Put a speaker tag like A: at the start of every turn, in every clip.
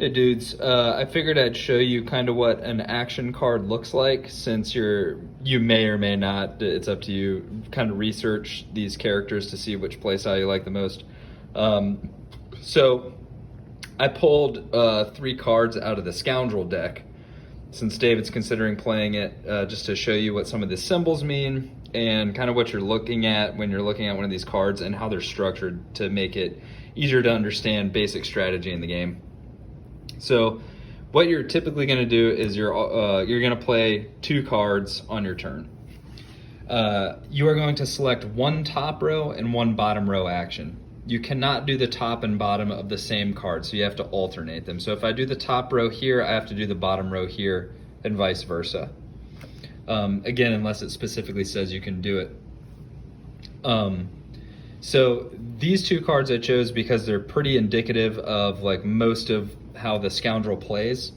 A: Hey dudes, I figured I'd show you kind of what an action card looks like since you may or may not, it's up to you, kind of research these characters to see which playstyle you like the most. Um, so I pulled three cards out of the Scoundrel deck since David's considering playing it, just to show you what some of the symbols mean and kind of what you're looking at when you're looking at one of these cards and how they're structured to make it easier to understand basic strategy in the game. So what you're typically going to do is you're going to play two cards on your turn. You are going to select one top row and one bottom row action. You cannot do the top and bottom of the same card, so you have to alternate them. So if I do the top row here, I have to do the bottom row here, and vice versa. Again, unless it specifically says you can do it. So these two cards I chose because they're pretty indicative of like most of how the Scoundrel plays.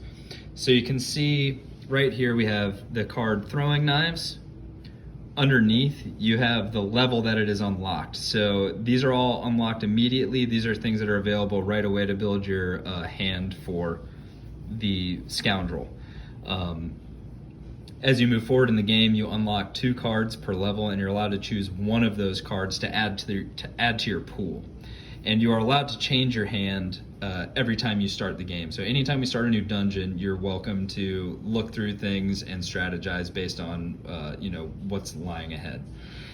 A: So you can see right here we have the card Throwing Knives. Underneath you have the level that it is unlocked. So these are all unlocked immediately. These are things that are available right away to build your hand for the Scoundrel. As you move forward in the game, you unlock two cards per level, and you're allowed to choose one of those cards to add to your pool. And you are allowed to change your hand every time you start the game. So anytime you start a new dungeon, you're welcome to look through things and strategize based on what's lying ahead.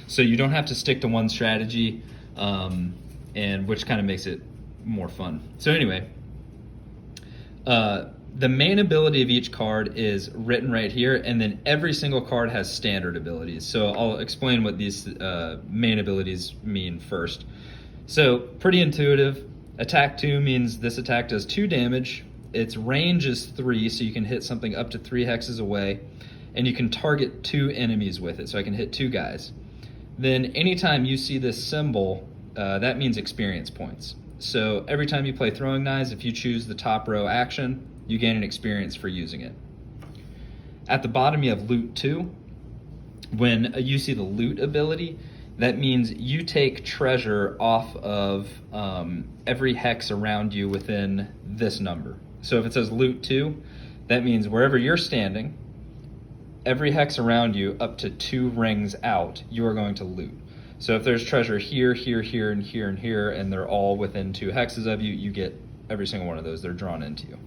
A: So you don't have to stick to one strategy, and which kind of makes it more fun. So anyway, the main ability of each card is written right here, and then every single card has standard abilities. So I'll explain what these main abilities mean first. So pretty intuitive. Attack 2 means this attack does 2 damage. Its range is 3, so you can hit something up to 3 hexes away, and you can target 2 enemies with it, so I can hit 2 guys. Then anytime you see this symbol, that means experience points. So every time you play Throwing Knives, if you choose the top row action, you gain an experience for using it. At the bottom you have Loot 2. When you see the Loot ability, that means you take treasure off of every hex around you within this number. So if it says Loot 2, that means wherever you're standing, every hex around you up to 2 rings out, you are going to loot. So if there's treasure here, here, here, and here, and here, and they're all within 2 hexes of you, you get every single one of those. They're drawn into you.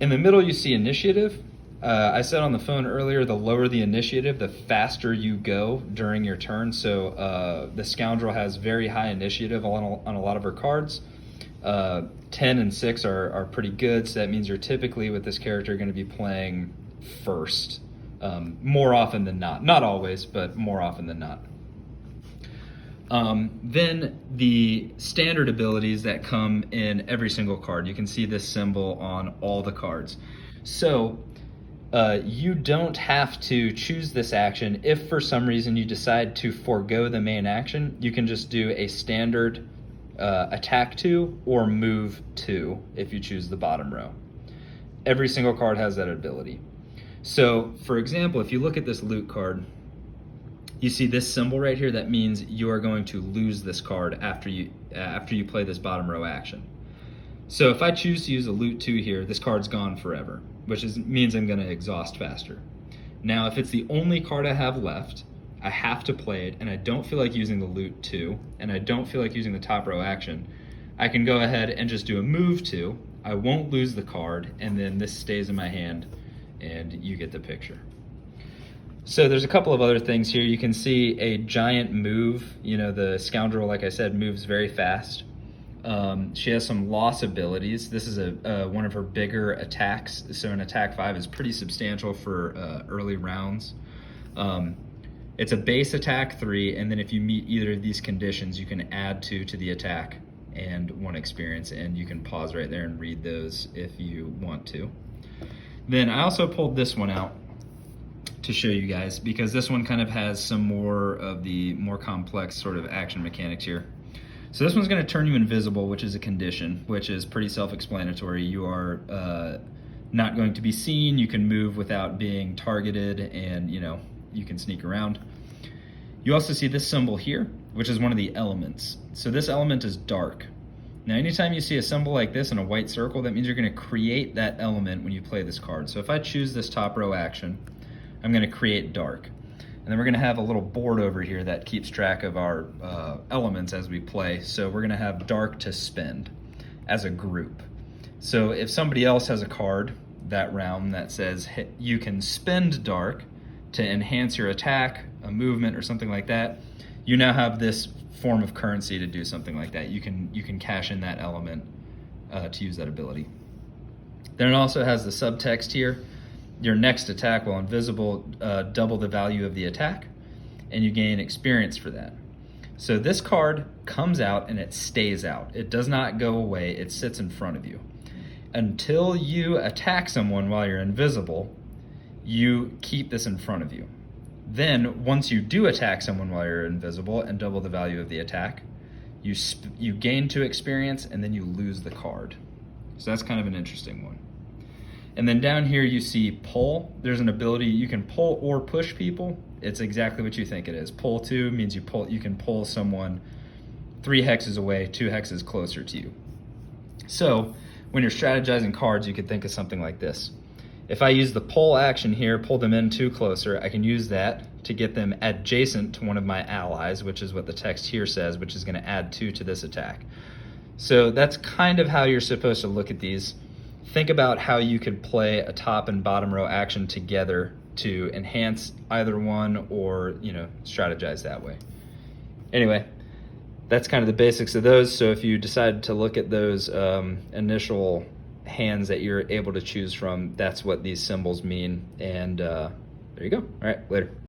A: In the middle, you see Initiative. I said on the phone earlier, the lower the initiative, the faster you go during your turn. So the Scoundrel has very high initiative on a lot of her cards. 10 and 6 are pretty good, so that means you're typically with this character going to be playing first, more often than not. Not always, but more often than not. Then the standard abilities that come in every single card. You can see this symbol on all the cards. So you don't have to choose this action. If for some reason you decide to forego the main action, you can just do a standard attack 2 or move 2 if you choose the bottom row. Every single card has that ability. So for example, if you look at this Loot card, you see this symbol right here. That means you are going to lose this card after you play this bottom row action. So if I choose to use a Loot 2 here, this card's gone forever, which means I'm going to exhaust faster. Now, if it's the only card I have left, I have to play it, and I don't feel like using the Loot 2, and I don't feel like using the top row action, I can go ahead and just do a move 2. I won't lose the card, and then this stays in my hand, and you get the picture. So there's a couple of other things here. You can see a giant move. The Scoundrel, like I said, moves very fast. She has some loss abilities. This is one of her bigger attacks. So an attack 5 is pretty substantial for early rounds. It's a base attack 3, and then if you meet either of these conditions, you can add 2 to the attack and 1 experience, and you can pause right there and read those if you want to. Then I also pulled this one out to show you guys, because this one kind of has some more of the more complex sort of action mechanics here. So this one's going to turn you invisible, which is a condition, which is pretty self-explanatory. You are not going to be seen. You can move without being targeted, and you can sneak around. You also see this symbol here, which is one of the elements. So this element is dark. Now, anytime you see a symbol like this in a white circle, that means you're going to create that element when you play this card. So if I choose this top row action, I'm going to create dark. And then we're going to have a little board over here that keeps track of our elements as we play. So we're going to have dark to spend as a group. So if somebody else has a card that round that says hey, you can spend dark to enhance your attack, a movement, or something like that, you now have this form of currency to do something like that. You can cash in that element to use that ability. Then it also has the subtext here. Your next attack, while invisible, double the value of the attack, and you gain experience for that. So this card comes out and it stays out. It does not go away. It sits in front of you. Until you attack someone while you're invisible, you keep this in front of you. Then, once you do attack someone while you're invisible and double the value of the attack, you gain 2 experience and then you lose the card. So that's kind of an interesting one. And then down here you see pull. There's an ability you can pull or push people. It's exactly what you think it is. Pull 2 means you can pull someone 3 hexes away, 2 hexes closer to you. So when you're strategizing cards, you could think of something like this. If I use the pull action here, pull them in 2 closer, I can use that to get them adjacent to one of my allies, which is what the text here says, which is going to add 2 to this attack. So that's kind of how you're supposed to look at these. Think about how you could play a top and bottom row action together to enhance either one or, strategize that way. Anyway, that's kind of the basics of those. So if you decide to look at those initial hands that you're able to choose from, that's what these symbols mean. And there you go. All right, later.